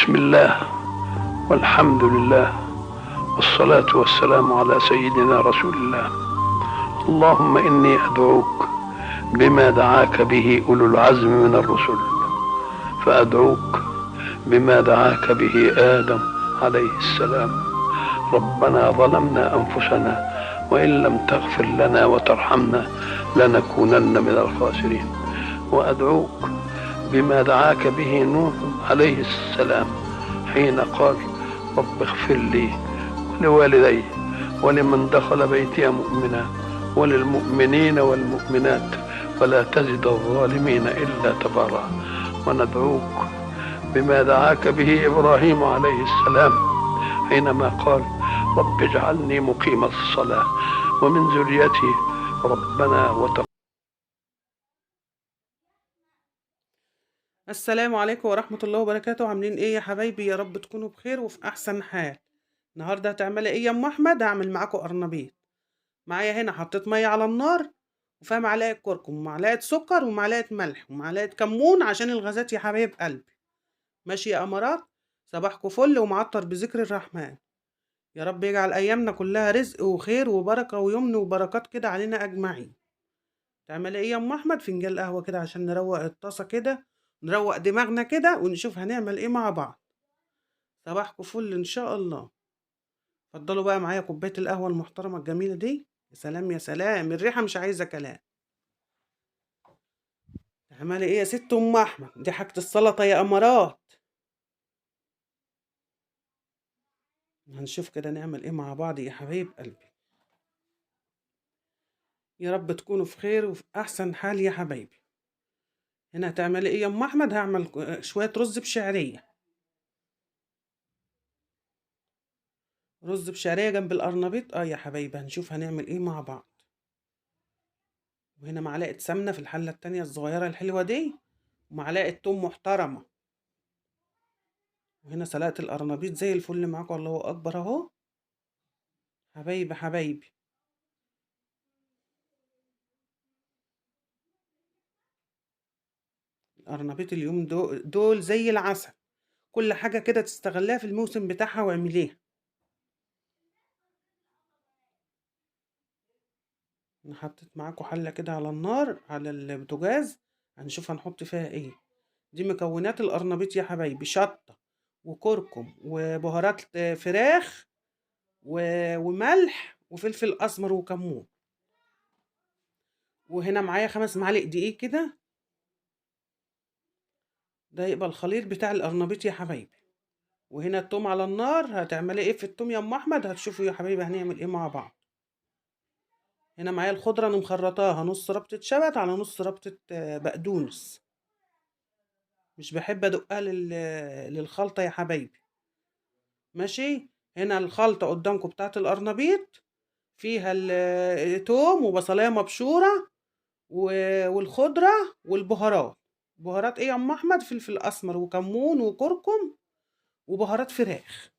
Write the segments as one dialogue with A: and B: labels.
A: بسم الله والحمد لله والصلاة والسلام على سيدنا رسول الله. اللهم إني أدعوك بما دعاك به أولو العزم من الرسل، فأدعوك بما دعاك به آدم عليه السلام. ربنا ظلمنا أنفسنا وإن لم تغفر لنا وترحمنا لنكونن من الخاسرين. وأدعوك بما دعاك به نوح عليه السلام حين قال رب اغفر لي ولوالدي ولمن دخل بيتي مؤمنا وللمؤمنين والمؤمنات ولا تزد الظالمين إلا تبارا. وندعوك بما دعاك به إبراهيم عليه السلام حينما قال رب اجعلني مقيم الصلاة ومن ذريتي ربنا وتقبل.
B: السلام عليكم ورحمة الله وبركاته. عاملين ايه يا حبايبي؟ يا رب تكونوا بخير وفي احسن حال. النهارده هتعملي ايه يا ام احمد؟ هعمل معاكم قرنبيط. معايا هنا حطيت ميه على النار وفيها معلقه كركم ومعلقه سكر ومعلقه ملح ومعلقه كمون عشان الغازات يا حبايب قلبي. ماشي يا امارات؟ صباحكم فل ومعطر بذكر الرحمن. يا رب يجعل ايامنا كلها رزق وخير وبركه ويمن وبركات كده علينا اجمعين. تعملي ايه يا ام احمد؟ فنجان قهوه كده عشان نروق الطاسه كده، نروق دماغنا كده ونشوف هنعمل ايه مع بعض. صباحكم فل ان شاء الله. اتفضلوا بقى معايا كوبايه القهوه المحترمه الجميله دي. يا سلام يا سلام، الريحه مش عايزه كلام. تعملي ايه يا ست ام احمد؟ دي حاجه السلطه يا امارات. هنشوف كده نعمل ايه مع بعض يا حبايب قلبي. يا رب تكونوا في خير وفي احسن حال يا حبايبي. هنا هتعملي ايه يا ام احمد؟ هعمل شويه رز بشعريه. رز بشعريه جنب القرنبيط يا حبايبي. هنشوف هنعمل ايه مع بعض. وهنا معلقه سمنه في الحله التانية الصغيره الحلوه دي، ومعلقه توم محترمه. وهنا سلقة القرنبيط زي الفل معاكم. الله اكبر اهو. حبايبي حبايبي، القرنبيط اليوم دول زي العسل. كل حاجة كده تستغلها في الموسم بتاعها واعمليها. انا حطيت معاكم حلة كده على النار على البوتاجاز. هنشوف هنحط فيها ايه. دي مكونات القرنبيط يا حبايبي: شطة وكركم وبهارات فراخ وملح وفلفل اسمر وكمون. وهنا معايا 5 معالق دقيق كده. ده يبقى الخليط بتاع القرنبيط يا حبايبي. وهنا التوم على النار. هتعملي ايه في التوم يا ام احمد؟ هتشوفوا يا حبايبي هنعمل ايه مع بعض. هنا معايا الخضره انا مخرطاها نص ربطه شبت على نص ربطه بقدونس. مش بحب ادقها للخلطه يا حبايبي. ماشي. هنا الخلطه قدامكم بتاعت القرنبيط، فيها التوم وبصلايه مبشوره والخضره والبهارات. بهارات ايه يا ام احمد؟ فلفل اسمر وكمون وكركم وبهارات فراخ.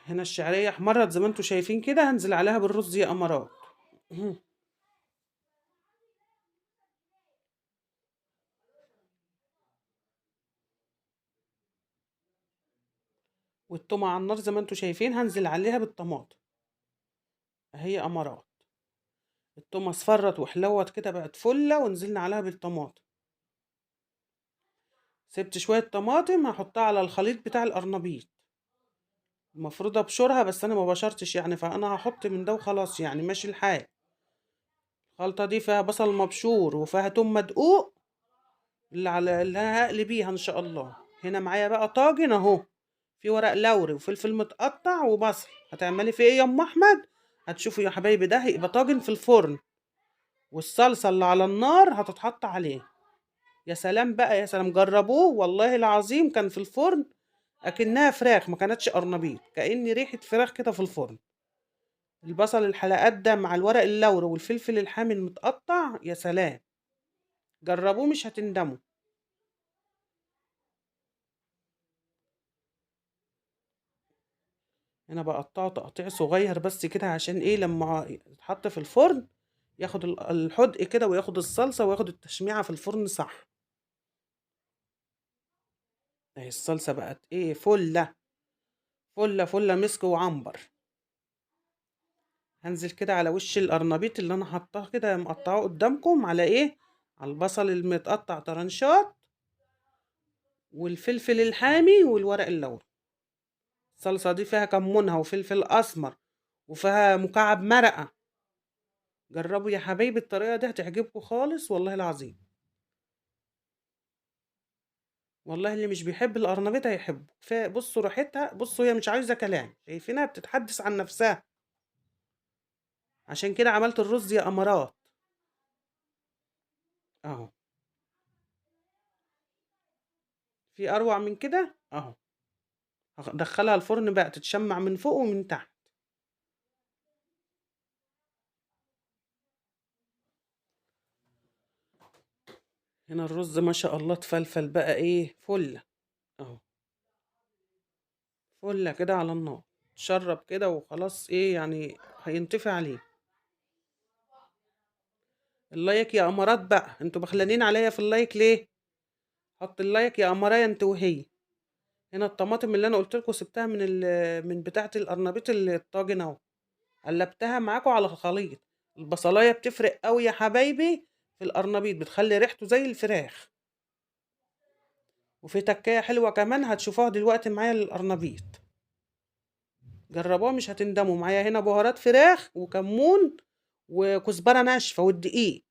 B: هنا الشعريه احمرت زي ما انتم شايفين كده. هنزل عليها بالرز يا امارات. والتومة على النار زي ما انتم شايفين. هنزل عليها بالطماطم اهي يا امارات. التومة اصفرت وحلوت كده بقت فله ونزلنا عليها بالطماطم. سبت شويه طماطم هحطها على الخليط بتاع القرنبيط. المفروض ابشرها بس انا ما بشرتش يعني، فانا هحط من ده وخلاص يعني ماشي الحال. الخلطه دي فيها بصل مبشور وفيها توم مدقوق اللي انا هقلي بيها ان شاء الله. هنا معايا بقى طاجن اهو، في ورق لوري وفلفل متقطع وبصل. هتعملي فيه ايه يا ام احمد؟ هتشوفوا يا حبايبي. ده هيبقى طاجن في الفرن، والصلصه اللي على النار هتتحط عليه. يا سلام بقى يا سلام، جربوه والله العظيم. كان في الفرن اكنها فراخ، ما كانتش قرنبيط، كأن ريحه فراخ كده في الفرن. البصل الحلقات ده مع الورق اللوري والفلفل الحامي المتقطع، يا سلام. جربوه مش هتندموا. انا بقطعه تقطيع صغير بس كده عشان ايه لما يتحط في الفرن ياخد الحدق كده وياخد الصلصه وياخد التشميعه في الفرن صح. اهي الصلصة بقت ايه، فلة فلة فلة مسك وعنبر. هنزل كده على وش القرنبيط اللي انا حطاه كده مقطعاه قدامكم على ايه، على البصل المتقطع طرنشات والفلفل الحامي والورق اللوري. الصلصة دي فيها كمونها وفلفل اسمر وفيها مكعب مرقة. جربوا يا حبايبي الطريقة دي هتعجبكم خالص والله العظيم. والله اللي مش بيحب القرنبيط هيحبه. كفاية بصوا ريحتها، بصوا هي مش عايزة كلام، شايفينها بتتحدث عن نفسها. عشان كده عملت الرز يا امارات اهو. في اروع من كده اهو. هدخلها الفرن بقى تتشمع من فوق ومن تحت. هنا الرز ما شاء الله اتفلفل بقى ايه، فله اهو. فله كده على النار، تشرب كده وخلاص ايه يعني، هينطفي عليه. اللايك يا امارات بقى، انتوا بخلانين عليا في اللايك ليه؟ حط اللايك يا امرايا انت وهي. هنا الطماطم اللي انا قلت لكم سبتها من بتاعه القرنبيط الطاجن اهو، قلبتها معاكم على الخليط. البصلايه بتفرق قوي يا حبايبي في القرنبيط، بتخلي ريحته زي الفراخ. وفي تكايه حلوه كمان هتشوفوها دلوقتي معايا للقرنبيط. جربوها مش هتندموا. معايا هنا بهارات فراخ وكمون وكزبره ناشفه والدقيق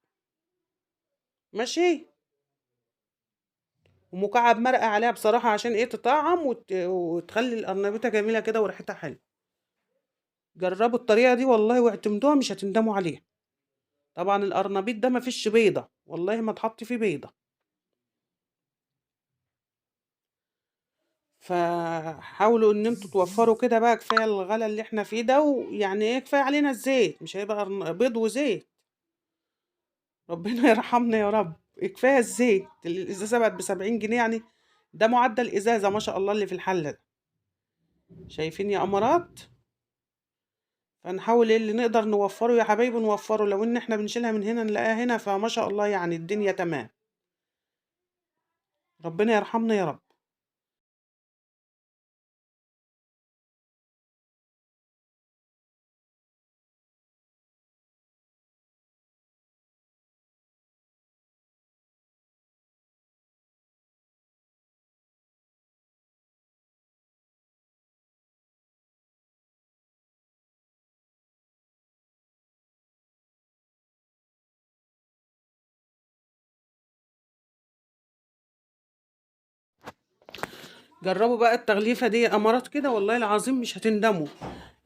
B: ماشي، ومكعب مرقه عليها بصراحه عشان ايه، تطعم وتخلي القرنبيطه جميله كده وريحتها حلوه. جربوا الطريقه دي والله واعتمدوها مش هتندموا عليها. طبعا القرنبيط ده مفيش بيضه، والله ما تحط فيه بيضه. فحاولوا ان انتوا توفروا كده بقى، كفايه الغلا اللي احنا فيه ده، ويعني ايه كفايه علينا الزيت، مش هيبقى بيض وزيت. ربنا يرحمنا يا رب. كفايه الزيت، الازازه بقت ب70 جنيه يعني. ده معدل ازازه ما شاء الله اللي في الحله ده. شايفين يا امارات؟ فنحاول ايه اللي نقدر نوفره يا حبايبي نوفره، لو ان احنا بنشيلها من هنا نلاقيها هنا، فما شاء الله يعني الدنيا تمام. ربنا يرحمنا يا رب. جربوا بقى التغليفه دي يا امارات كده والله العظيم مش هتندموا.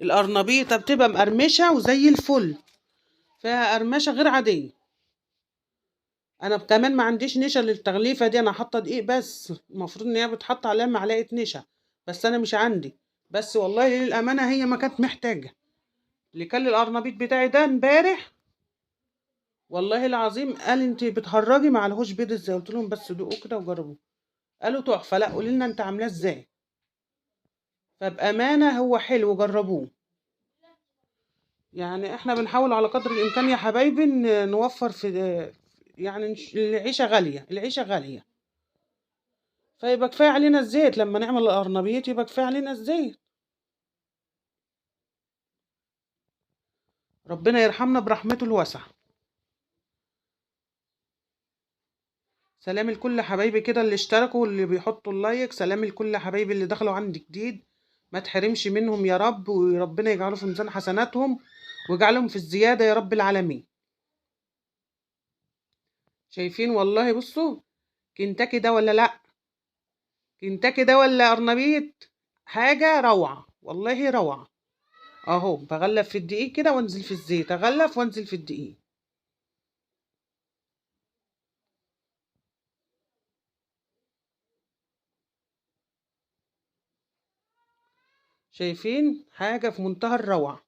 B: القرنبيطه بتبقى مقرمشه وزي الفل، فيها قرمشه غير عاديه. انا كمان ما عنديش نشا للتغليفه دي، انا حاطه دقيق بس، المفروض ان هي بتحط عليها معلقه نشا، بس انا مش عندي. بس والله للامانه هي ما كانت محتاجه. اللي كان القرنبيط بتاعي ده امبارح والله العظيم قال انت بتهرجي ما عليهوش بيض ازاي، قلت لهم بس دوقوا كده وجربوه. قالوا تحفه، لا قولي لنا انت عاملاه ازاي. فبامانه هو حلو، جربوه. يعني احنا بنحاول على قدر الامكان يا حبايبي نوفر في، يعني العيشه غاليه، العيشه غاليه. فيبقى كفايه علينا الزيت، لما نعمل القرنبيط يبقى كفايه علينا الزيت. ربنا يرحمنا برحمته الواسعه. سلام لكل حبايبي كده اللي اشتركوا واللي بيحطوا اللايك، سلام لكل حبايبي اللي دخلوا عندي جديد. ما تحرمش منهم يا رب، وربنا يجعله في ميزان حسناتهم ويجعلهم في الزياده يا رب العالمين. شايفين والله بصوا، كنتاكي ده ولا لا؟ كنتاكي ده ولا قرنبيط؟ حاجه روعه والله روعه. اهو بغلف في الدقيق كده وانزل في الزيت، اغلف وانزل في الدقيق. شايفين حاجه في منتهى الروعه.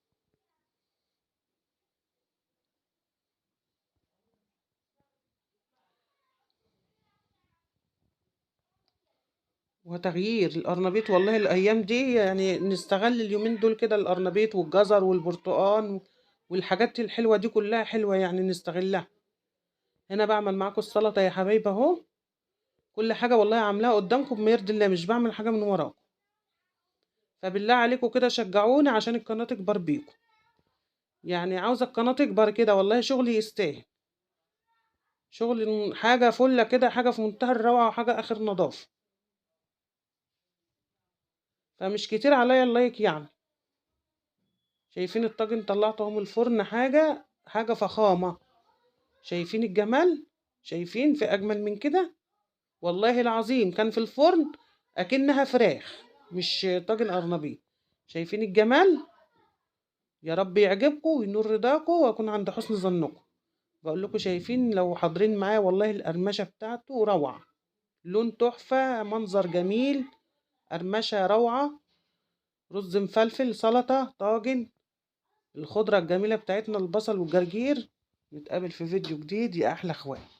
B: وتغيير القرنبيط والله الايام دي يعني نستغل اليومين دول كده، القرنبيط والجزر والبرتقال والحاجات الحلوه دي كلها حلوه يعني نستغلها. هنا بعمل معاكم السلطه يا حبايبي اهو. كل حاجة والله عاملاها قدامكم بما يرضي الله، مش بعمل حاجة من وراكم. فبالله عليكم كده شجعوني عشان القناة تكبر بيكم، يعني عاوزة القناة تكبر كده، والله شغلي يستاهل، شغل حاجة فلة كده، حاجة في منتهى الروعة وحاجة آخر نظافة. فمش كتير عليا اللايك يعني. شايفين الطاجن طلعته اهو من الفرن، حاجة فخامة. شايفين الجمال؟ شايفين في أجمل من كده؟ والله العظيم كان في الفرن أكنها فراخ مش طاجن أرنبيط. شايفين الجمال؟ يا رب يعجبكم وينور رضاكم وأكون عند حسن ظنكم. بقول لكم شايفين لو حاضرين معايا، والله القرمشة بتاعته روعة، لون تحفة، منظر جميل، قرمشة روعة، رز مفلفل، سلطة، طاجن، الخضرة الجميلة بتاعتنا، البصل والجرجير. نتقابل في فيديو جديد يا أحلى اخوات.